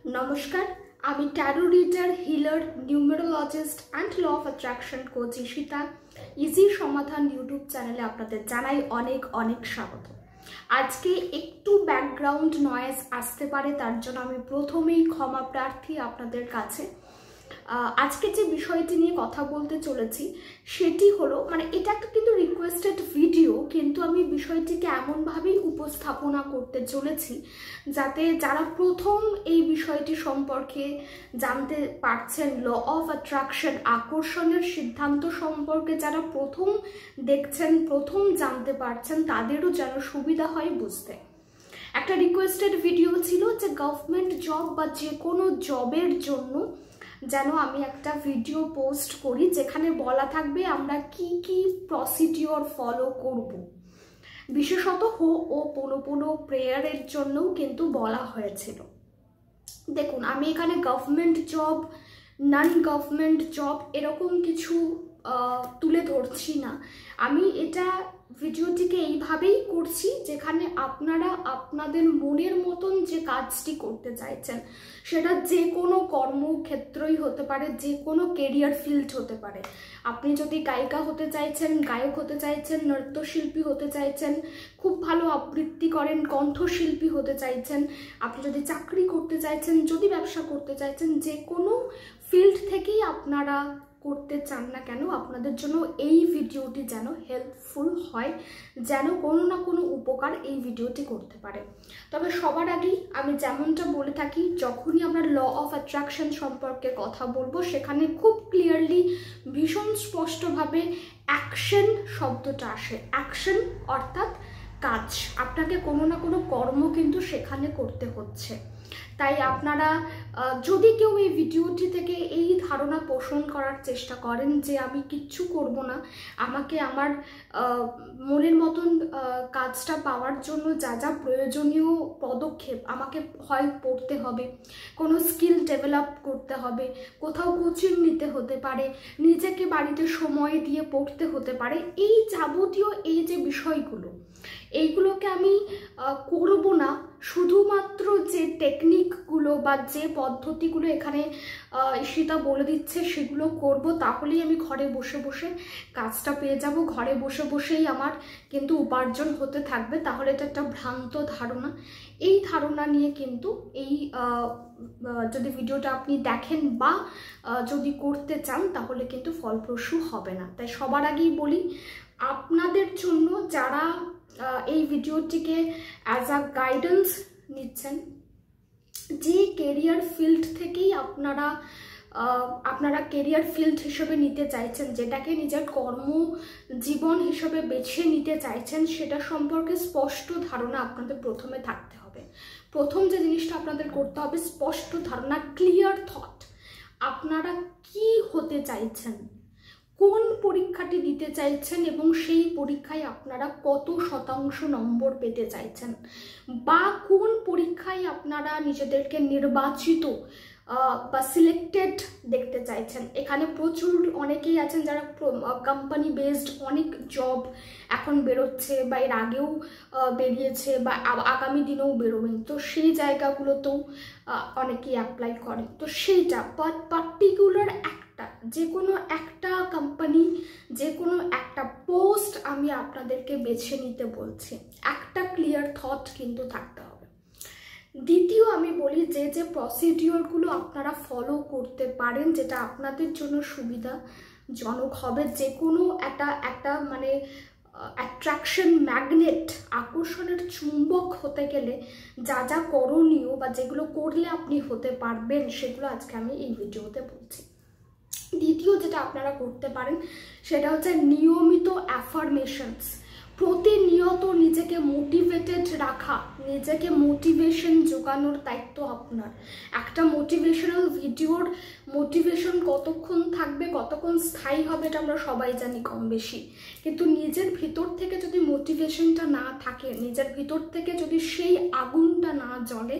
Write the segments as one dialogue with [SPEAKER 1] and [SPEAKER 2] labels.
[SPEAKER 1] নমস্কার, আমি tarot reader, healer, numerologist and law of attraction coach Ishita. Easy সমাধান YouTube চ্যানেলে আপনাদের জানাই অনেক অনেক স্বাগত। আজকে একটু ব্যাকগ্রাউন্ড নয়েজ আসতে পারে, তার জন্য আমি প্রথমেই ক্ষমা প্রার্থী আপনাদের কাছে। আজকে যে বিষয়টি নিয়ে কথা বলতে চলেছি সেটি হলো, এটা একটা কিন্তু রিকোয়েস্টেড ভিডিও, কিন্তু আমি বিষয়টিকে এমনভাবেই উপস্থাপনা করতে চলেছি যাতে যারা প্রথম এই বিষয়টি সম্পর্কে জানতে পারছেন, ল অফ অ্যাট্রাকশন, আকর্ষণের সিদ্ধান্ত সম্পর্কে যারা প্রথম দেখছেন, প্রথম জানতে পারছেন, তাদেরও যেন সুবিধা হয় বুঝতে। একটা রিকোয়েস্টেড ভিডিও ছিল যে গভর্নমেন্ট জব বা যে কোনো জবের জন্য যেন আমি একটা ভিডিও পোস্ট করি যেখানে বলা থাকবে আমরা কি কি প্রসিডিওর ফলো করব। বিশেষত হো ও পোনো প্রেয়ারের জন্যও কিন্তু বলা হয়েছিল। দেখুন, আমি এখানে government job, non government job এরকম কিছু তুলে ধরছি না। আমি এটা ভিডিওটিকে এইভাবেই করছি যেখানে আপনারা আপনাদের মনের মতন যে কাজটি করতে চাইছেন, সেটা যে কোনো কর্মক্ষেত্রই হতে পারে, যে কোনো কেরিয়ার ফিল্ড হতে পারে। আপনি যদি গায়িকা হতে চাইছেন, গায়ক হতে চাইছেন, নৃত্যশিল্পী হতে চাইছেন, খুব ভালো আবৃত্তি করেন, কণ্ঠশিল্পী হতে চাইছেন, আপনি যদি চাকরি করতে চাইছেন, যদি ব্যবসা করতে চাইছেন, যে কোনো ফিল্ড থেকেই আপনারা করতে চান না কেন, আপনাদের জন্য এই ভিডিওটি যেন হেল্পফুল হয়, যেন কোনো না কোনো উপকার এই ভিডিওটি করতে পারে। তবে সবার আগেই আমি যেমনটা বলে থাকি, যখনই আমরা ল অফ অ্যাট্রাকশন সম্পর্কে কথা বলবো সেখানে খুব ক্লিয়ারলি, ভীষণ স্পষ্টভাবে অ্যাকশন শব্দটা আসে। অ্যাকশন অর্থাৎ কাজ, আপনাকে কোনো না কোনো কর্ম কিন্তু সেখানে করতে হচ্ছে। তাই আপনারা যদি কেউ এই ভিডিওটি থেকে এই ধারণা পোষণ করার চেষ্টা করেন যে আমি কিচ্ছু করব না, আমাকে আমার মনের মতন কাজটা পাওয়ার জন্য যা যা প্রয়োজনীয় পদক্ষেপ আমাকে হয় পড়তে হবে, কোনো স্কিল ডেভেলপ করতে হবে, কোথাও কোচিং নিতে হতে পারে, নিজেকে বাড়িতে সময় দিয়ে পড়তে হতে পারে, এই যাবতীয় এই যে বিষয়গুলো, এইগুলোকে আমি করব না। শুধুমাত্র যে টেকনিকগুলো বা যে পদ্ধতিগুলো এখানে ঈশিতা বলে দিচ্ছে সেগুলো করব, তাহলেই আমি ঘরে বসে বসে কাজটা পেয়ে যাব, ঘরে বসে বসেই আমার কিন্তু উপার্জন হতে থাকবে, তাহলে এটা একটা ভ্রান্ত ধারণা। এই ধারণা নিয়ে কিন্তু এই যদি ভিডিওটা আপনি দেখেন বা যদি করতে চান তাহলে কিন্তু ফলপ্রসূ হবে না। তাই সবার আগেই বলি, আপনাদের জন্য যারা এই ভিডিওটিকে অ্যাজ আ গাইডেন্স নিচ্ছেন, যে কেরিয়ার ফিল্ড থেকেই আপনারা কেরিয়ার ফিল্ড হিসেবে নিতে চাইছেন, যেটাকে নিজের কর্মজীবন হিসেবে বেছে নিতে চাইছেন, সেটা সম্পর্কে স্পষ্ট ধারণা আপনাদের প্রথমে থাকতে হবে। প্রথম যে জিনিসটা আপনাদের করতে হবে, স্পষ্ট ধারণা, ক্লিয়ার থট। আপনারা কি হতে চাইছেন, কোন পরীক্ষাটি দিতে চাইছেন এবং সেই পরীক্ষায় আপনারা কত শতাংশ নম্বর পেতে চাইছেন, বা কোন পরীক্ষায় আপনারা নিজেদেরকে নির্বাচিত বা সিলেক্টেড দেখতে চাইছেন। এখানে প্রচুর অনেকেই আছেন যারা কোম্পানি বেসড অনেক জব এখন বেরোচ্ছে বা এর আগেও বেরিয়েছে বা আগামী দিনেও বেরোবেন, তো সেই জায়গাগুলোতেও অনেকেই অ্যাপ্লাই করেন। তো সেইটা পার্টিকুলার যে কোনো একটা কোম্পানি, যে কোনো একটা পোস্ট আমি আপনাদেরকে বেছে নিতে বলছি। একটা ক্লিয়ার থট কিন্তু থাকতে হবে। দ্বিতীয় আমি বলি, যে যে প্রসিডিওরগুলো আপনারা ফলো করতে পারেন, যেটা আপনাদের জন্য সুবিধাজনক হবে, যে কোনো একটা অ্যাট্রাকশন ম্যাগনেট, আকর্ষণের চুম্বক হতে গেলে যা যা করণীয় বা যেগুলো করলে আপনি হতে পারবেন, সেগুলো আজকে আমি এই ভিডিওতে বলছি। দ্বিতীয় যেটা আপনারা করতে পারেন সেটা হচ্ছে নিয়মিত অ্যাফার্মেশনস। প্রতিনিয়ত নিজেকে মোটিভেটেড রাখা, নিজেকে মোটিভেশন জোগানোর দায়িত্ব আপনার। একটা মোটিভেশনাল ভিডিওর মোটিভেশন কতক্ষণ থাকবে, কতক্ষণ স্থায়ী হবে, এটা আমরা সবাই জানি কম বেশি, কিন্তু নিজের ভিতর থেকে যদি মোটিভেশনটা না থাকে, নিজের ভিতর থেকে যদি সেই আগুনটা না জ্বলে,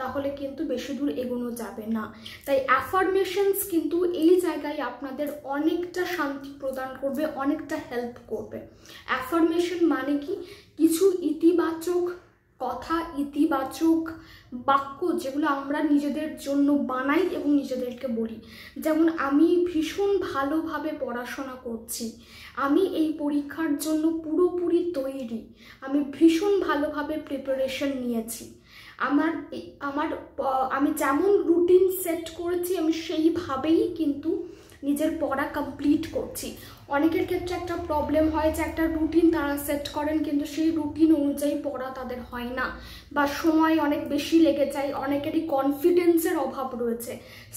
[SPEAKER 1] তাহলে কিন্তু বেশি দূর এগোনো যাবে না। তাই অ্যাফার্মেশনস কিন্তু এই জায়গায় আপনাদের অনেকটা শান্তি প্রদান করবে, অনেকটা হেল্প করবে। অ্যাফার্মেশন মানে কি, কিছু ইতিবাচক কথা, ইতিবাচক বাক্য যেগুলো আমরা নিজেদের জন্য বানাই এবং নিজেদেরকে বলি। যেমন আমি ভীষণ ভালোভাবে পড়াশোনা করছি, আমি এই পরীক্ষার জন্য পুরোপুরি তৈরি, আমি ভীষণ ভালোভাবে প্রিপারেশন নিয়েছি, আমি যেমন রুটিন সেট করেছি আমি সেইভাবেই কিন্তু নিজের পড়া কমপ্লিট করছি। অনেকের ক্ষেত্রে একটা প্রবলেম হয় যে একটা রুটিন তারা সেট করেন কিন্তু সেই রুটিন অনুযায়ী পড়া তাদের হয় না, বা সময় অনেক বেশি লেগে যায়। অনেকেরই কনফিডেন্সের অভাব রয়েছে,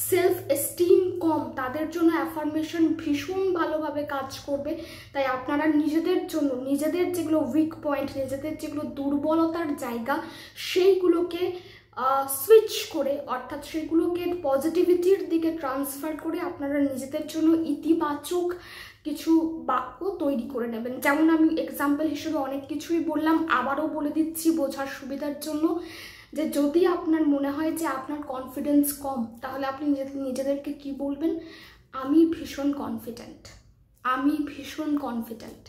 [SPEAKER 1] সেলফ এস্টিম কম, তাদের জন্য অ্যাফার্মেশন ভীষণ ভালোভাবে কাজ করবে। তাই আপনারা নিজেদের জন্য নিজেদের যেগুলো উইক পয়েন্ট, নিজেদের যেগুলো দুর্বলতার জায়গা, সেইগুলোকে সুইচ করে, অর্থাৎ সেগুলোকে পজিটিভিটির দিকে ট্রান্সফার করে আপনারা নিজেদের জন্য ইতিবাচক কিছু বাক্য তৈরি করে নেবেন। যেমন আমি এক্সাম্পল হিসেবে অনেক কিছুই বললাম, আবারও বলে দিচ্ছি বোঝার সুবিধার জন্য, যে যদি আপনার মনে হয় যে আপনার কনফিডেন্স কম, তাহলে আপনি নিজেদেরকে কি বলবেন? আমি ভীষণ কনফিডেন্ট, আমি ভীষণ কনফিডেন্ট।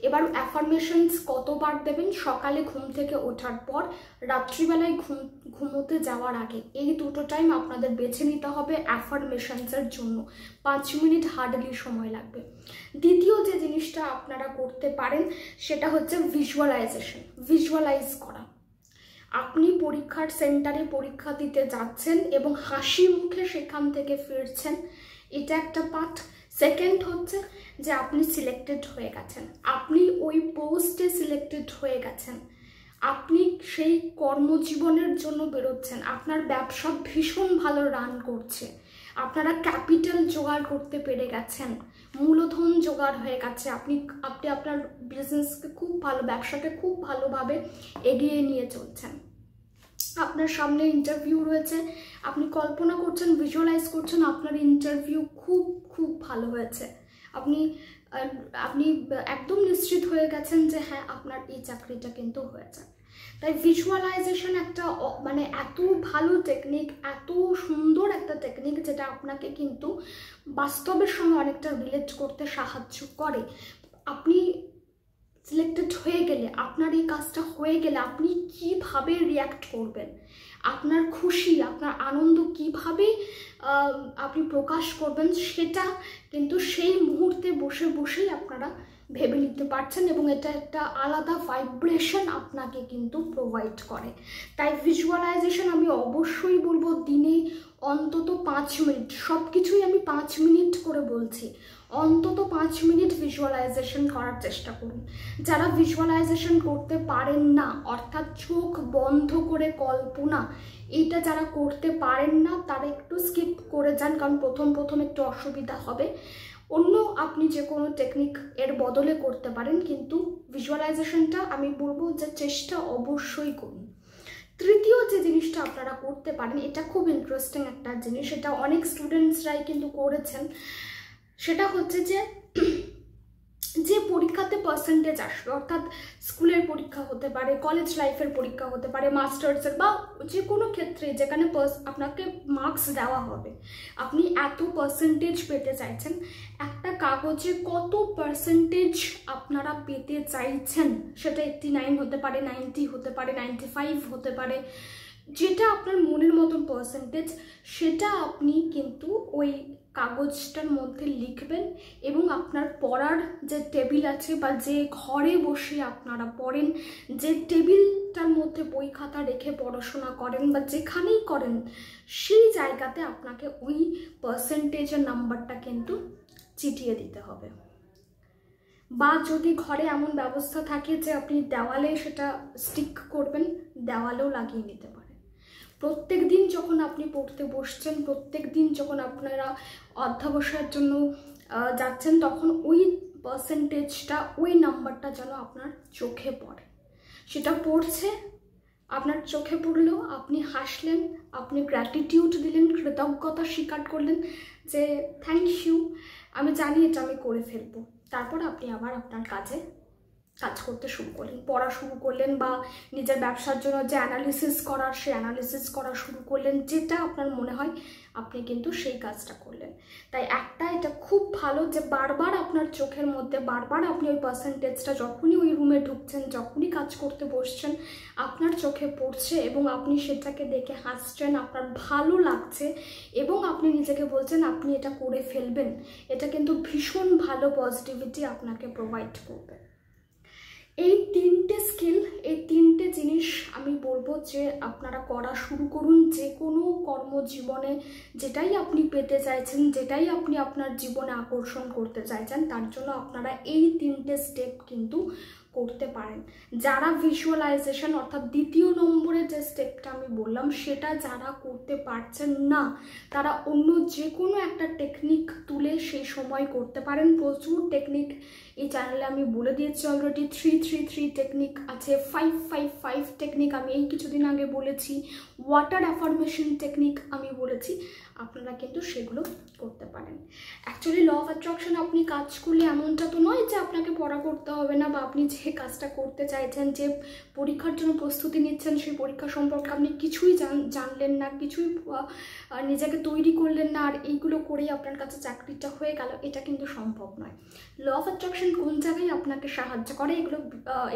[SPEAKER 1] এবার অ্যাফার্মেশনস কতবার দেবেন? সকালে ঘুম থেকে ওঠার পর, রাত্রিবেলায় ঘুমোতে যাওয়ার আগে। এই দুটো টাইম আপনাদের বেছে নিতে হবে অ্যাফার্মেশনসের জন্য। 5 মিনিট হার্ডলি সময় লাগবে। দ্বিতীয় যে জিনিসটা আপনারা করতে পারেন সেটা হচ্ছে ভিজুয়ালাইজেশন, ভিজুয়ালাইজ করা। আপনি পরীক্ষার সেন্টারে পরীক্ষা দিতে যাচ্ছেন এবং হাসি মুখে সেখান থেকে ফিরছেন, এটা একটা পার্ট। সেকেন্ড হচ্ছে যে আপনি সিলেক্টেড হয়ে গেছেন, আপনি ওই পোস্টে সিলেক্টেড হয়ে গেছেন, আপনি সেই কর্মজীবনের জন্য বেরোচ্ছেন, আপনার ব্যবসা ভীষণ ভালো রান করছে, আপনারা ক্যাপিটাল জোগাড় করতে পেরে গেছেন, মূলধন জোগাড় হয়ে গেছে, আপনি আপনার বিজনেসকে খুব ভালো, ব্যবসাকে খুব ভালোভাবে এগিয়ে নিয়ে চলছেন। আপনার সামনে ইন্টারভিউ রয়েছে, আপনি কল্পনা করছেন, ভিজুয়ালাইজ করছেন আপনার ইন্টারভিউ খুব খুব ভালো হয়েছে, আপনি একদম নিশ্চিত হয়ে গেছেন যে হ্যাঁ আপনার এই চাকরিটা কিন্তু হয়ে যাবে। তাই ভিজুয়ালাইজেশন একটা মানে এত ভালো টেকনিক, এত সুন্দর একটা টেকনিক, যেটা আপনাকে কিন্তু বাস্তবের সঙ্গে অনেকটা রিলেট করতে সাহায্য করে। আপনি সিলেক্টেড হয়ে গেলে, আপনার এই কাজটা হয়ে গেলে আপনি কিভাবে রিয়াক্ট করবেন, আপনার খুশি, আপনার আনন্দ কিভাবে আপনি প্রকাশ করবেন, সেটা কিন্তু সেই মুহূর্তে বসে বসেই আপনারা ভেবে নিতে পারছেন এবং এটা একটা আলাদা ভাইব্রেশন আপনাকে কিন্তু প্রোভাইড করে। তাই ভিজুয়ালাইজেশন আমি অবশ্যই বলবো দিনে অন্তত 5 মিনিট, সব কিছুই আমি 5 মিনিট করে বলছি, অন্তত 5 মিনিট ভিজুয়ালাইজেশন করার চেষ্টা করুন। যারা ভিজুয়ালাইজেশন করতে পারেন না, অর্থাৎ চোখ বন্ধ করে কল্পনা, এইটা যারা করতে পারেন না তারা একটু স্কিপ করে যান, কারণ প্রথম একটু অসুবিধা হবে। অন্য আপনি যে কোনো টেকনিক এর বদলে করতে পারেন, কিন্তু ভিজুয়ালাইজেশনটা আমি বলবো যে চেষ্টা অবশ্যই করুন। তৃতীয় যে জিনিসটা আপনারা করতে পারেন, এটা খুব ইন্টারেস্টিং একটা জিনিস, এটা অনেক স্টুডেন্টসরাই কিন্তু করেছেন, সেটা হচ্ছে যে পরীক্ষাতে পার্সেন্টেজ আসবে, অর্থাৎ স্কুলের পরীক্ষা হতে পারে, কলেজ লাইফের পরীক্ষা হতে পারে, মাস্টার্সের বা যে কোনো ক্ষেত্রে যেখানে আপনাকে মার্কস দেওয়া হবে, আপনি এত পার্সেন্টেজ পেতে চাইছেন, একটা কাগজে কত পার্সেন্টেজ আপনারা পেতে চাইছেন, সেটা 89 হতে পারে, 90 হতে পারে, 95 হতে পারে, যেটা আপনার মনের মতন পার্সেন্টেজ, সেটা আপনি কিন্তু ওই কাগজটার মধ্যে লিখবেন এবং আপনার পড়ার যে টেবিল আছে বা যে ঘরে বসে আপনারা পড়েন, যে টেবিলটার মধ্যে বই খাতা রেখে পড়াশোনা করেন বা যেখানেই করেন, সেই জায়গাতে আপনাকে ওই পার্সেন্টেজের নাম্বারটা কিন্তু চিটিয়ে দিতে হবে। বা যদি ঘরে এমন ব্যবস্থা থাকে যে আপনি দেওয়ালে সেটা স্টিক করবেন, দেওয়ালেও লাগিয়ে নিতে পারেন। প্রত্যেক দিন যখন আপনি পড়তে বসছেন, প্রত্যেক দিন যখন আপনারা অধ্যাবসায়ের জন্য যাচ্ছেন, তখন ওই পার্সেন্টেজটা, ওই নাম্বারটা যেন আপনার চোখে পড়ে। সেটা পড়ছে, আপনার চোখে পড়লেও আপনি হাসলেন, আপনি গ্র্যাটিটিউড দিলেন, কৃতজ্ঞতা স্বীকার করলেন যে থ্যাংক ইউ, আমি জানি এটা আমি করে ফেলবো, তারপর আপনি আবার আপনার কাজে কাজ করতে শুরু করলেন, পড়া শুরু করলেন, বা নিজের ব্যবসার জন্য যে অ্যানালিসিস করার সেই অ্যানালিসিস করা শুরু করলেন, যেটা আপনার মনে হয় আপনি কিন্তু সেই কাজটা করলেন। তাই এটা খুব ভালো যে বারবার আপনার চোখের মধ্যে বারবার আপনি ওই পার্সেন্টেজটা যখনই ওই রুমে ঢুকছেন, যখনই কাজ করতে বসছেন, আপনার চোখে পড়ছে এবং আপনি সেটাকে দেখে হাসছেন, আপনার ভালো লাগছে এবং আপনি নিজেকে বলছেন আপনি এটা করে ফেলবেন। এটা কিন্তু ভীষণ ভালো পজিটিভিটি আপনাকে প্রোভাইড করবে। এই 3টে স্কিল, এই 3টে জিনিস আমি বলবো যে আপনারা করা শুরু করুন। যে কোনো কর্মজীবনে যেটাই আপনি পেতে চাইছেন, যেটাই আপনি আপনার জীবনে আকর্ষণ করতে চাইছেন, তার জন্য আপনারা এই 3টে স্টেপ কিন্তু করতে পারেন। যারা ভিজুয়ালাইজেশন অর্থাৎ 2য় নম্বরের যে স্টেপটা আমি বললাম সেটা যারা করতে পারছেন না, তারা অন্য যে কোনো একটা টেকনিক তুলে সেই সময় করতে পারেন। প্রচুর টেকনিক এই চ্যানেলে আমি বলে দিয়েছি অলরেডি। 3-3-3 টেকনিক আছে, 5-5-5 টেকনিক আমি এই কিছুদিন আগে বলেছি, ওয়াটার অ্যাফার্মেশন টেকনিক আমি বলেছি, আপনারা কিন্তু সেগুলো করতে পারেন। অ্যাকচুয়ালি ল অফ অ্যাট্রাকশন আপনি কাজ করলে এমনটা তো নয় যে আপনাকে পড়া করতে হবে না, বা আপনি যে কাজটা করতে চাইছেন, যে পরীক্ষার জন্য প্রস্তুতি নিচ্ছেন, সেই পরীক্ষা সম্পর্কে আপনি কিছুই জানলেন না, কিছুই নিজেকে তৈরি করলেন না, আর এইগুলো করেই আপনার কাছে চাকরিটা হয়ে গেল, এটা কিন্তু সম্ভব নয়। ল অফ অ্যাট্রাকশন কোন জায়গায় আপনাকে সাহায্য করে,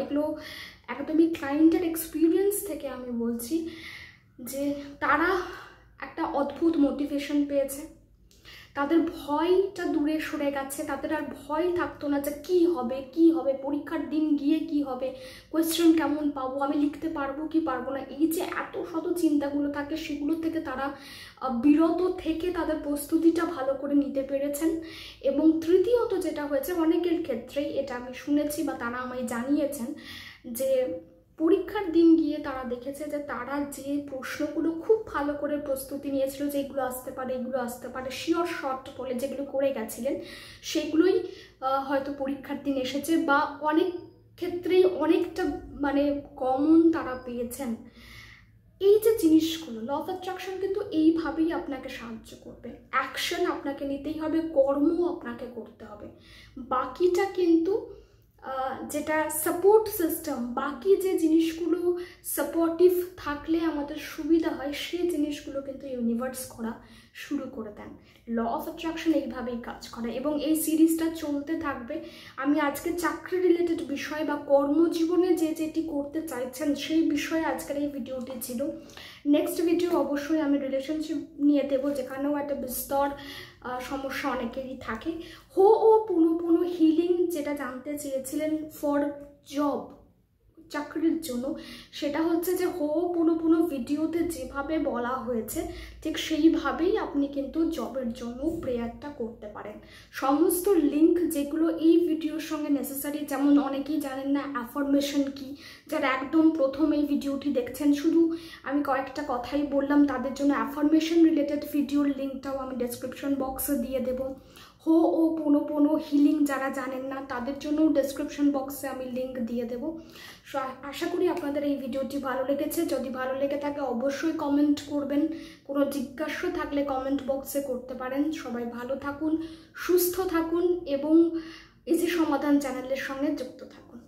[SPEAKER 1] এগুলো একদমই ক্লায়েন্টের এক্সপিরিয়েন্স থেকে আমি বলছি যে তারা একটা অদ্ভুত মোটিভেশন পেয়েছে, তাদের ভয়টা দূরে সরে গেছে, তাদের আর ভয় থাকতো না যে কি হবে, পরীক্ষার দিন গিয়ে কি হবে, কোয়েশ্চেন কেমন পাবো, আমি লিখতে পারবো কি পারবো না, এই যে এত শত চিন্তাগুলো থাকে সেগুলো থেকে তারা বিরত থেকে তাদের প্রস্তুতিটা ভালো করে নিতে পেরেছেন। এবং তৃতীয়ত যেটা হয়েছে, অনেকের ক্ষেত্রেই এটা আমি শুনেছি বা তারা আমায় জানিয়েছেন যে পরীক্ষার দিন গিয়ে তারা দেখেছে যে তারা যে প্রশ্নগুলো খুব ভালো করে প্রস্তুতি নিয়েছিল, যে এগুলো আসতে পারে শিওর শর্ট বলে যেগুলো করে গেছিলেন, সেগুলোই হয়তো পরীক্ষার দিন এসেছে, বা অনেক ক্ষেত্রেই অনেকটা কমন তারা পেয়েছেন। এই যে জিনিসগুলো, ল অফ অ্যাট্রাকশন কিন্তু এইভাবেই আপনাকে সাহায্য করবে। অ্যাকশন আপনাকে নিতেই হবে, কর্ম আপনাকে করতে হবে, বাকিটা কিন্তু যেটা সাপোর্ট সিস্টেম, বাকি যে জিনিসগুলো সাপোর্টিভ থাকলে আমাদের সুবিধা হয়, সেই জিনিসগুলো কিন্তু ইউনিভার্স করা শুরু করে দেন। ল অফ অ্যাট্রাকশন এইভাবেই কাজ করে এবং এই সিরিজটা চলতে থাকবে। আমি আজকে চাকরি রিলেটেড বিষয় বা কর্মজীবনে যেটি করতে চাইছেন সেই বিষয়ে আজকের এই ভিডিওটি ছিল। নেক্সট ভিডিও অবশ্যই আমি রিলেশনশিপ নিয়ে দেবো, যেখানেও একটা বিস্তর সমস্যা অনেকেরই থাকে। পুনঃ হিলিং যেটা জানতে চেয়েছিলেন ফর জব, চাকরির জন্য, সেটা হচ্ছে যে পুনঃ ভিডিওতে যেভাবে বলা হয়েছে ঠিক সেইভাবেই আপনি কিন্তু জবের জন্য প্রেয়ারটা করতে পারেন। সমস্ত লিঙ্ক যেগুলো এই ভিডিওর সঙ্গে নেসেসারি, যেমন অনেকেই জানেন না অ্যাফার্মেশন কি, যারা একদম প্রথম এই ভিডিওটি দেখছেন, শুধু আমি কয়েকটা কথাই বললাম, তাদের জন্য অ্যাফার্মেশন রিলেটেড ভিডিওর লিঙ্কটাও আমি ডেসক্রিপশন বক্সে দিয়ে দেবো। পুনঃ হিলিং যারা জানেন না তাদের জন্য ডেসক্রিপশন বক্সে আমি লিঙ্ক দিয়ে দেবো। আশা করি আপনাদের এই ভিডিওটি ভালো লেগেছে। যদি ভালো লেগে থাকে অবশ্যই কমেন্ট করবেন, কোনো জিজ্ঞাসা থাকলে কমেন্ট বক্সে করতে পারেন। সবাই ভালো থাকুন, সুস্থ থাকুন এবং ইজি সমাধান চ্যানেলের সঙ্গে যুক্ত থাকুন।